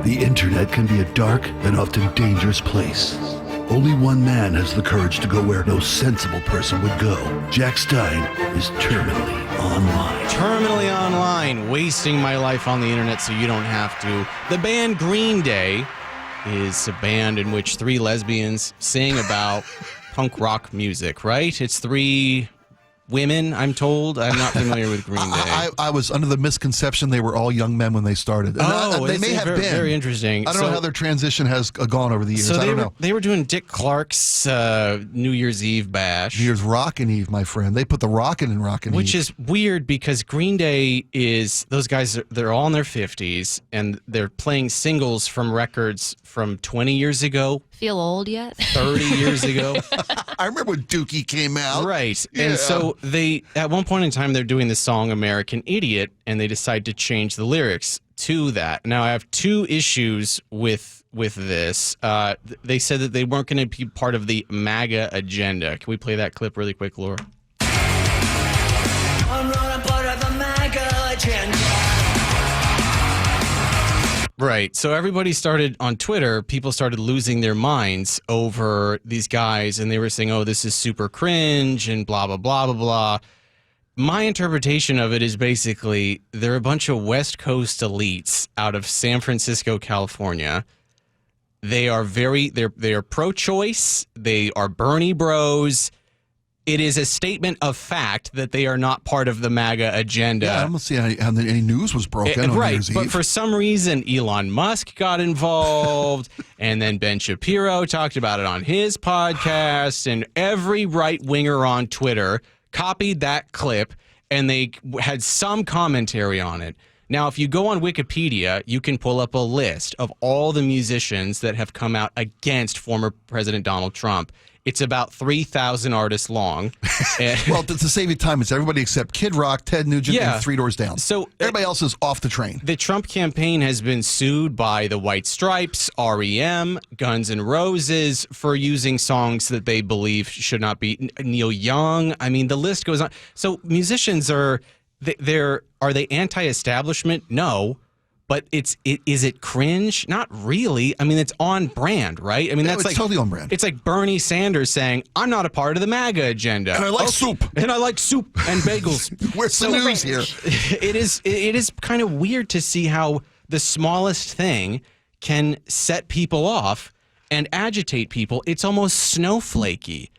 The internet can be a dark and often dangerous place. Only one man has the courage to go where no sensible person would go. Jack Stine is terminally online. Terminally online, wasting my life on the internet so you don't have to. The band Green Day is a band in which three lesbians sing about punk rock music, right? It's three women, I'm told. I'm not familiar with Green Day. I was under the misconception they were all young men when they started. And they may have been. Very interesting. I don't know how their transition has gone over the years. I don't know. They were doing Dick Clark's New Year's Eve bash. New Year's Rockin' Eve, my friend. They put the Rockin' in Rockin' Eve. Which is weird because Green Day is, those guys, they're all in their 50s, and they're playing singles from records from 20 years ago. Feel old yet? 30 years ago. I remember when Dookie came out. Right. Yeah. And so they, at one point in time, they're doing the song American Idiot, and they decide to change the lyrics to that. Now, I have two issues with this. They said that they weren't going to be part of the MAGA agenda. Can we play that clip really quick, Laura? I'm not a part of the MAGA agenda. Right. So everybody started on Twitter, people started losing their minds over these guys, and they were saying, oh, this is super cringe and blah, blah, blah, blah, blah. My interpretation of it is basically they're a bunch of West Coast elites out of San Francisco, California. They are they are pro-choice. They are Bernie bros. It is a statement of fact that they are not part of the MAGA agenda. Yeah, I don't see how any news was broken on New Year's Eve. But for some reason, Elon Musk got involved, and then Ben Shapiro talked about it on his podcast, and every right-winger on Twitter copied that clip, and they had some commentary on it. Now, if you go on Wikipedia, you can pull up a list of all the musicians that have come out against former President Donald Trump. It's about 3,000 artists long. Well, to save you time, it's everybody except Kid Rock, Ted Nugent, and Three Doors Down. So everybody else is off the train. The Trump campaign has been sued by the White Stripes, REM, Guns N' Roses for using songs that they believe should not be. Neil Young. I mean, the list goes on. So musicians are they anti-establishment? No. But is it cringe? Not really. I mean, it's on brand, right? I mean, that's it's totally on brand. It's like Bernie Sanders saying, "I'm not a part of the MAGA agenda, and I like soup, and I like soup and bagels." Where's the news here? It is kind of weird to see how the smallest thing can set people off and agitate people. It's almost snowflakey.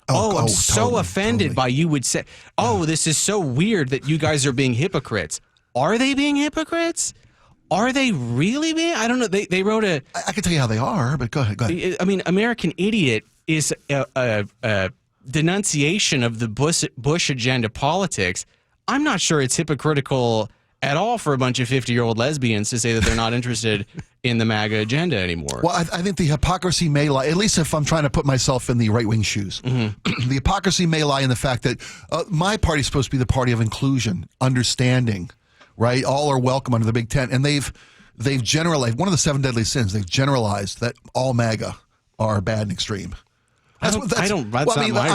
I'm so offended by you would say, this is so weird that you guys are being hypocrites. Are they being hypocrites? Are they really being? I don't know. They wrote a... I can tell you how they are, but go ahead. I mean, American Idiot is a denunciation of the Bush agenda politics. I'm not sure it's hypocritical at all for a bunch of 50-year-old lesbians to say that they're not interested in the MAGA agenda anymore. Well, I think the hypocrisy may lie, at least if I'm trying to put myself in the right-wing shoes, the hypocrisy may lie in the fact that my party is supposed to be the party of inclusion, understanding, right? All are welcome under the big tent. And they've generalized, one of the 7 deadly sins, they've generalized that all MAGA are bad and extreme. That's not my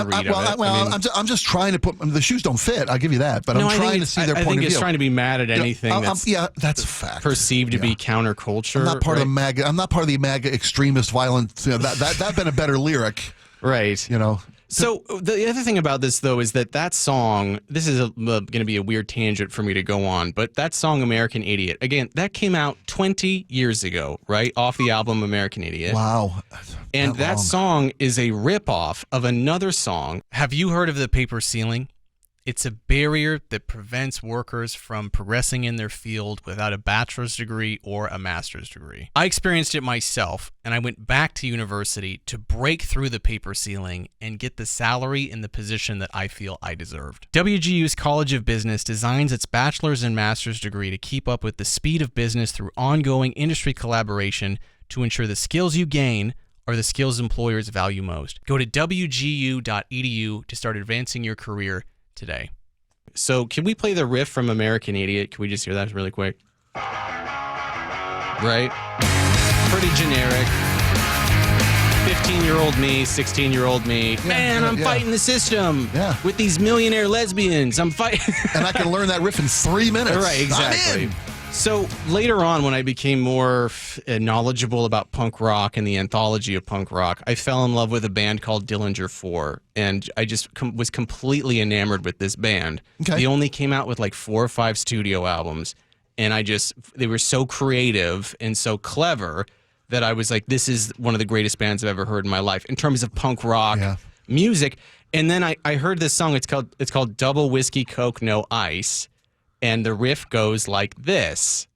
read of it. I'm just trying to put, the shoes don't fit, I'll give you that, but I'm trying to see their point of view. I think it's trying to be mad at anything that's a fact. Perceived to be counterculture. I'm not part of the MAGA, I'm not part of the MAGA extremist violence. That'd been a better lyric. Right. You know. So the other thing about this, though, is that song, this is going to be a weird tangent for me to go on, but that song, American Idiot, again, that came out 20 years ago, right, off the album American Idiot. Wow. And that song is a ripoff of another song. Have you heard of the paper ceiling? It's a barrier that prevents workers from progressing in their field without a bachelor's degree or a master's degree. I experienced it myself, and I went back to university to break through the paper ceiling and get the salary and the position that I feel I deserved. WGU's College of Business designs its bachelor's and master's degree to keep up with the speed of business through ongoing industry collaboration to ensure the skills you gain are the skills employers value most. Go to wgu.edu to start advancing your career today. So can we play the riff from American Idiot? Can we just hear that really quick? Right? Pretty generic. 15-year-old me, 16-year-old me. Man, I'm fighting the system with these millionaire lesbians. I'm fighting. And I can learn that riff in 3 minutes. Right, exactly. So later on, when I became more knowledgeable about punk rock and the anthology of punk rock, I fell in love with a band called Dillinger 4, and I just was completely enamored with this band. Okay. They only came out with like 4 or 5 studio albums, and they were so creative and so clever that I was like, this is one of the greatest bands I've ever heard in my life in terms of punk rock music. And then I heard this song. It's called Double Whiskey Coke No Ice. And the riff goes like this.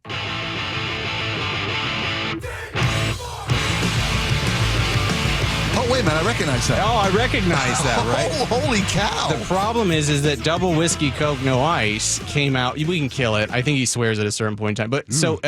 Oh, wait a minute, I recognize that. Oh, I recognize that, right? Oh, holy cow. The problem is that Double Whiskey Coke No Ice came out. We can kill it. I think he swears at a certain point in time. But so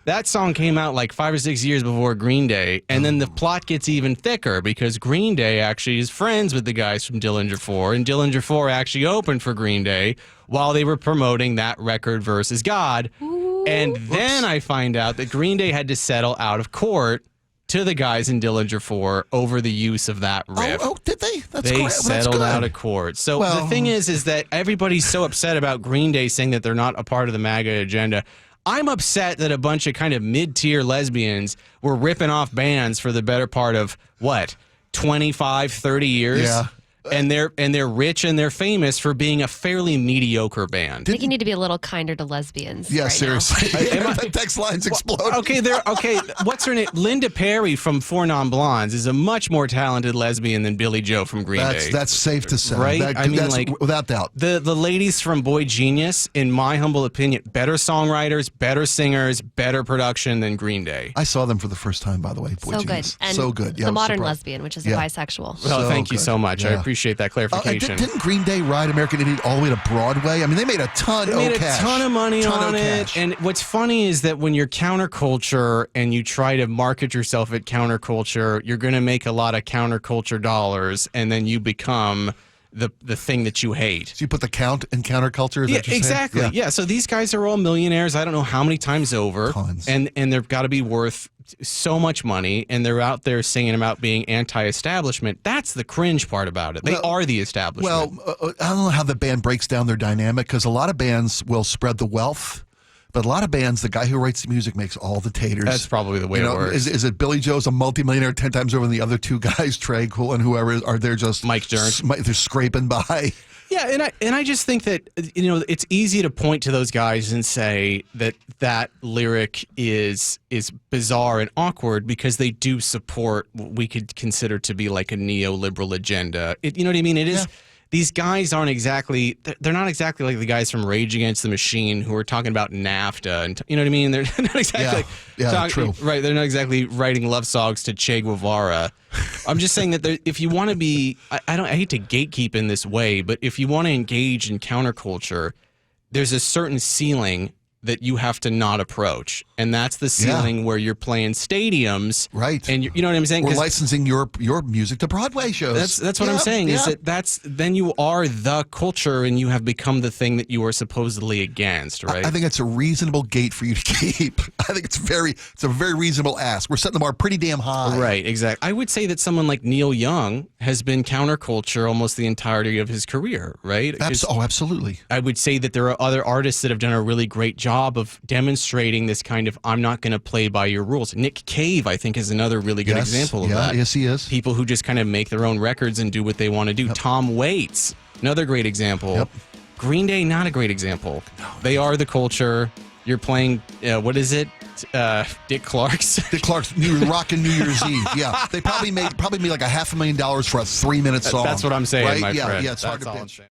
that song came out like 5 or 6 years before Green Day. And then the plot gets even thicker because Green Day actually is friends with the guys from Dillinger 4. And Dillinger 4 actually opened for Green Day while they were promoting that record Versus God. Ooh. And then I find out that Green Day had to settle out of court to the guys in Dillinger 4 over the use of that riff. Oh, did they? That's They great. settled out of court. So the thing is that everybody's so upset about Green Day saying that they're not a part of the MAGA agenda. I'm upset that a bunch of kind of mid-tier lesbians were ripping off bands for the better part of, 25, 30 years? Yeah. And they're rich and they're famous for being a fairly mediocre band. I think you need to be a little kinder to lesbians. Yeah, right seriously. Now. The text lines explode. Okay, what's her name? Linda Perry from Four Non Blondes is a much more talented lesbian than Billy Joe from Green Day. That's safe to say. Right? That's without doubt. The ladies from Boy Genius, in my humble opinion, better songwriters, better singers, better production than Green Day. I saw them for the first time, by the way. Boy So Genius. good. And so good. Yeah, the I'm modern surprised. lesbian, which is Yeah. a bisexual. Well, thank you good. so much. I Yeah. appreciate that clarification. Didn't Green Day ride American Idiot all the way to Broadway? I mean, they made a ton They made of cash. a ton of money on it. Cash. And what's funny is that when you're counterculture and you try to market yourself at counterculture, you're going to make a lot of counterculture dollars, and then you become the thing that you hate. So you put the count in counterculture? Is Yeah, that what you're exactly. saying? Yeah. So these guys are all millionaires. I don't know how many times over. Tons. And they've got to be worth so much money, and they're out there singing about being anti-establishment. That's the cringe part about it. They are the establishment. Well, I don't know how the band breaks down their dynamic, because a lot of bands will spread the wealth, but a lot of bands, the guy who writes the music makes all the taters. That's probably the way it works. Is it Billy Joe's a multimillionaire 10 times over than the other two guys, Trey Cool and whoever, are they just Mike Dirnt. They're scraping by? Yeah, and I just think that it's easy to point to those guys and say that lyric is bizarre and awkward because they do support what we could consider to be like a neoliberal agenda. You know what I mean? It is. Yeah. These guys aren't exactly, they're not exactly like the guys from Rage Against the Machine who are talking about NAFTA. And you know what I mean? They're not exactly, true. Right, they're not exactly writing love songs to Che Guevara. I'm just saying that if you want to be, I hate to gatekeep in this way, but if you want to engage in counterculture, there's a certain ceiling that you have to not approach, and that's the ceiling where you're playing stadiums, right? And you know what I'm saying? We're licensing your music to Broadway shows. That's what I'm saying. Is that then you are the culture, and you have become the thing that you are supposedly against, right? I think it's a reasonable gate for you to keep. I think it's a very reasonable ask. We're setting the bar pretty damn high. Right, exactly. I would say that someone like Neil Young has been counterculture almost the entirety of his career, right? Absolutely. I would say that there are other artists that have done a really great job of demonstrating this kind of I'm not going to play by your rules. Nick Cave, I think, is another really good example of that. Yes, he is. People who just kind of make their own records and do what they want to do. Yep. Tom Waits, another great example. Yep. Green Day, not a great example. No. They are the culture. You're playing, what is it? Dick Clark's Rockin' New Year's Eve. Yeah, they probably made like $500,000 for a 3-minute song. That's what I'm saying, right? my friend. Yeah, it's hard That's to pitch.